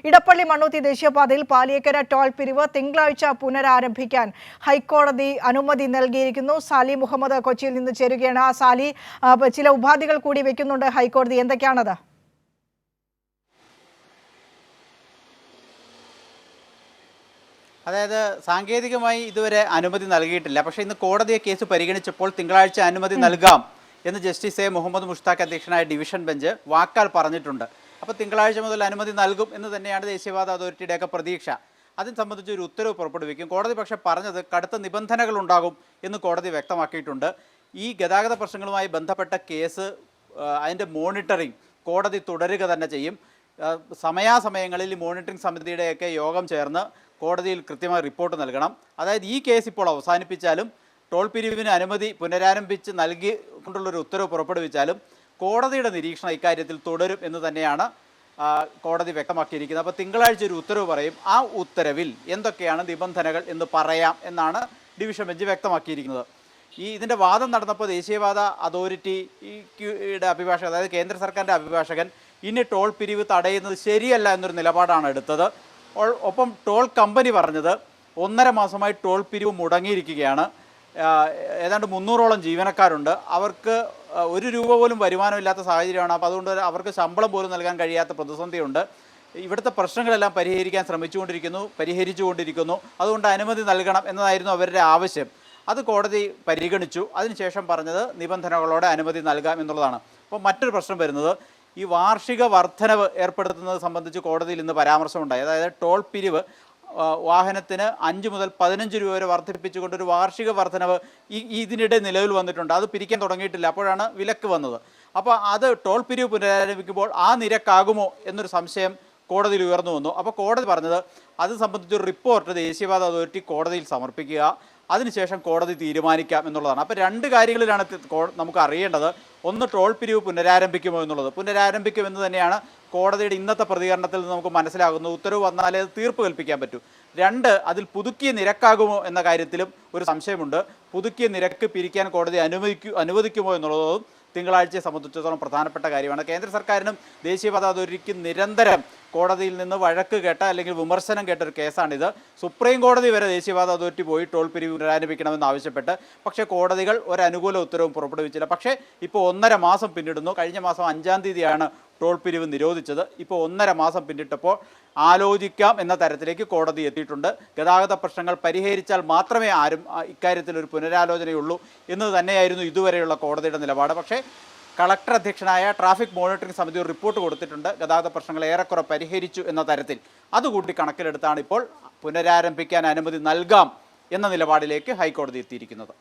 ഇടപ്പള്ളി മണ്ണുത്തി ദേശീയപാതയിൽ പാലിയേക്കര ടോൾ പിരിവ് തിങ്കളാഴ്ച പുനരാരംഭിക്കാൻ ഹൈക്കോടതി അനുമതി നൽകിയിരിക്കുന്നു. സാലി മുഹമ്മദ് കൊച്ചിയിൽ നിന്ന് ചേരുകയാണ്. സാലി, ചില ഉപാധികൾ കൂടി വെക്കുന്നുണ്ട് ഹൈക്കോടതി, എന്തൊക്കെയാണത്? അതായത് സാങ്കേതികമായി ഇതുവരെ അനുമതി നൽകിയിട്ടില്ല. പക്ഷേ ഇന്ന് കോടതിയെ കേസ് പരിഗണിച്ചപ്പോൾ തിങ്കളാഴ്ച അനുമതി നൽകാം എന്ന് ജസ്റ്റിസ് എ മുഹമ്മദ് മുഷ്താഖ് അധ്യക്ഷനായ ഡിവിഷൻ ബെഞ്ച് വാക്കാൽ പറഞ്ഞിട്ടുണ്ട്. അപ്പോൾ തിങ്കളാഴ്ച മുതൽ അനുമതി നൽകും എന്ന് തന്നെയാണ് ദേശീയപാത അതോറിറ്റിയുടെയൊക്കെ പ്രതീക്ഷ. അതിനെ സംബന്ധിച്ച് ഒരു ഉത്തരവ് പുറപ്പെടുവിക്കും. കോടതി പക്ഷേ പറഞ്ഞത് കടുത്ത നിബന്ധനകൾ ഉണ്ടാകും എന്ന് കോടതി വ്യക്തമാക്കിയിട്ടുണ്ട്. ഈ ഗതാഗത പ്രശ്നങ്ങളുമായി ബന്ധപ്പെട്ട കേസ് അതിൻ്റെ മോണിറ്ററിംഗ് കോടതി തുടരുക തന്നെ ചെയ്യും. സമയാസമയങ്ങളിൽ മോണിറ്ററിംഗ് സമിതിയുടെയൊക്കെ യോഗം ചേർന്ന് കോടതിയിൽ കൃത്യമായ റിപ്പോർട്ട് നൽകണം. അതായത് ഈ കേസ് ഇപ്പോൾ അവസാനിപ്പിച്ചാലും ടോൾ പിരിവിന് അനുമതി പുനരാരംഭിച്ച് നൽകി കൊണ്ടുള്ളൊരു ഉത്തരവ് പുറപ്പെടുവിച്ചാലും കോടതിയുടെ നിരീക്ഷണം ഇക്കാര്യത്തിൽ തുടരും എന്ന് തന്നെയാണ് കോടതി വ്യക്തമാക്കിയിരിക്കുന്നത്. അപ്പോൾ തിങ്കളാഴ്ച ഒരു ഉത്തരവ് പറയും. ആ ഉത്തരവിൽ എന്തൊക്കെയാണ് നിബന്ധനകൾ എന്ന് പറയാം എന്നാണ് ഡിവിഷൻ ബെഞ്ച് വ്യക്തമാക്കിയിരിക്കുന്നത്. ഇതിൻ്റെ വാദം നടന്നപ്പോൾ ദേശീയപാത അതോറിറ്റിയുടെ അഭിഭാഷകൻ, അതായത് കേന്ദ്ര സർക്കാരിൻ്റെ അഭിഭാഷകൻ, ഇനി ടോൾ പിരിവ് തടയുന്നത് ശരിയല്ല എന്നൊരു നിലപാടാണ് എടുത്തത്. ഒപ്പം ടോൾ കമ്പനി പറഞ്ഞത് 1.5 മാസമായി ടോൾ പിരിവ് മുടങ്ങിയിരിക്കുകയാണ്. ഏതാണ്ട് 300ഓളം ജീവനക്കാരുണ്ട്. അവർക്ക് 1 രൂപ പോലും വരുമാനമില്ലാത്ത സാഹചര്യമാണ്. അപ്പോൾ അതുകൊണ്ട് അവർക്ക് ശമ്പളം പോലും നൽകാൻ കഴിയാത്ത പ്രതിസന്ധിയുണ്ട്. ഇവിടുത്തെ പ്രശ്നങ്ങളെല്ലാം പരിഹരിച്ചുകൊണ്ടിരിക്കുന്നു. അതുകൊണ്ട് അനുമതി നൽകണം എന്നതായിരുന്നു അവരുടെ ആവശ്യം. അത് കോടതി പരിഗണിച്ചു. അതിനുശേഷം പറഞ്ഞത് നിബന്ധനകളോടെ അനുമതി നൽകാം എന്നുള്ളതാണ്. അപ്പോൾ മറ്റൊരു പ്രശ്നം വരുന്നത് ഈ വാർഷിക വർധനവ് ഏർപ്പെടുത്തുന്നത് സംബന്ധിച്ച് കോടതിയിൽ ഇന്ന് പരാമർശമുണ്ടായി. അതായത് ടോൾ പിരിവ് വാഹനത്തിന് 5 മുതൽ 15 രൂപ വരെ വർദ്ധിപ്പിച്ചുകൊണ്ടൊരു വാർഷിക വർധനവ് ഇതിനിടെ നിലവിൽ വന്നിട്ടുണ്ട്. അത് പിരിക്കാൻ തുടങ്ങിയിട്ടില്ല. അപ്പോഴാണ് വിലക്ക് വന്നത്. അപ്പോൾ അത് ടോൾ പിരിവ് പുനരാരംഭിക്കുമ്പോൾ ആ നിരക്കാകുമോ എന്നൊരു സംശയം കോടതിയിൽ ഉയർന്നു വന്നു. അപ്പോൾ കോടതി പറഞ്ഞത് അത് സംബന്ധിച്ചൊരു റിപ്പോർട്ട് ദേശീയപാത അതോറിറ്റി കോടതിയിൽ സമർപ്പിക്കുക, അതിനുശേഷം കോടതി തീരുമാനിക്കാം എന്നുള്ളതാണ്. അപ്പോൾ 2 കാര്യങ്ങളിലാണ് നമുക്ക് അറിയേണ്ടത്. ഒന്ന്, ടോൾ പിരിവ് പുനരാരംഭിക്കുമോ എന്നുള്ളത്. പുനരാരംഭിക്കുമെന്ന് തന്നെയാണ് കോടതിയുടെ ഇന്നത്തെ പ്രതികരണത്തിൽ നിന്ന് നമുക്ക് മനസ്സിലാകുന്നു. ഉത്തരവ് വന്നാലേ അത് തീർപ്പ് കൽപ്പിക്കാൻ പറ്റൂ. 2, അതിൽ പുതുക്കിയ നിരക്കാകുമോ എന്ന കാര്യത്തിലും ഒരു സംശയമുണ്ട്. പുതുക്കിയ നിരക്ക് പിരിക്കാൻ കോടതി അനുവദിക്കുമോ എന്നുള്ളതും തിങ്കളാഴ്ചയെ സംബന്ധിച്ചിടത്തോളം പ്രധാനപ്പെട്ട കാര്യമാണ്. കേന്ദ്ര സർക്കാരിനും ദേശീയപാത അതോറിറ്റിക്കും നിരന്തരം കോടതിയിൽ നിന്ന് വഴക്ക് കേട്ട അല്ലെങ്കിൽ വിമർശനം കേട്ട ഒരു കേസാണിത്. സുപ്രീം കോടതി വരെ ദേശീയപാത അതോറിറ്റി പോയി ടോൾ പിരിവ് പുനരാരംഭിക്കണമെന്ന് ആവശ്യപ്പെട്ട്, പക്ഷേ കോടതികൾ ഒരു അനുകൂല ഉത്തരവും പുറപ്പെടുവിച്ചില്ല. പക്ഷേ ഇപ്പോൾ 1.5 മാസം പിന്നിടുന്നു. കഴിഞ്ഞ മാസം 5-ാം തീയതിയാണ് ടോൾ പിരിവ് നിരോധിച്ചത്. ഇപ്പോൾ 1.5 മാസം പിന്നിട്ടപ്പോൾ ആലോചിക്കാം എന്ന തരത്തിലേക്ക് കോടതി എത്തിയിട്ടുണ്ട്. ഗതാഗത പ്രശ്നങ്ങൾ പരിഹരിച്ചാൽ മാത്രമേ ഇക്കാര്യത്തിൽ ഒരു പുനരാലോചനയുള്ളൂ എന്ന് തന്നെയായിരുന്നു ഇതുവരെയുള്ള കോടതിയുടെ നിലപാട്. പക്ഷേ കളക്ടർ അധ്യക്ഷനായ ട്രാഫിക് മോണിറ്ററിംഗ് സമിതി ഒരു റിപ്പോർട്ട് കൊടുത്തിട്ടുണ്ട്. ഗതാഗത പ്രശ്നങ്ങൾ ഏറെക്കുറെ പരിഹരിച്ചു എന്ന തരത്തിൽ. അതുകൂട്ടി കണക്കിലെടുത്താണ് ഇപ്പോൾ പുനരാരംഭിക്കാൻ അനുമതി നൽകാം എന്ന നിലപാടിലേക്ക് ഹൈക്കോടതി എത്തിയിരിക്കുന്നത്.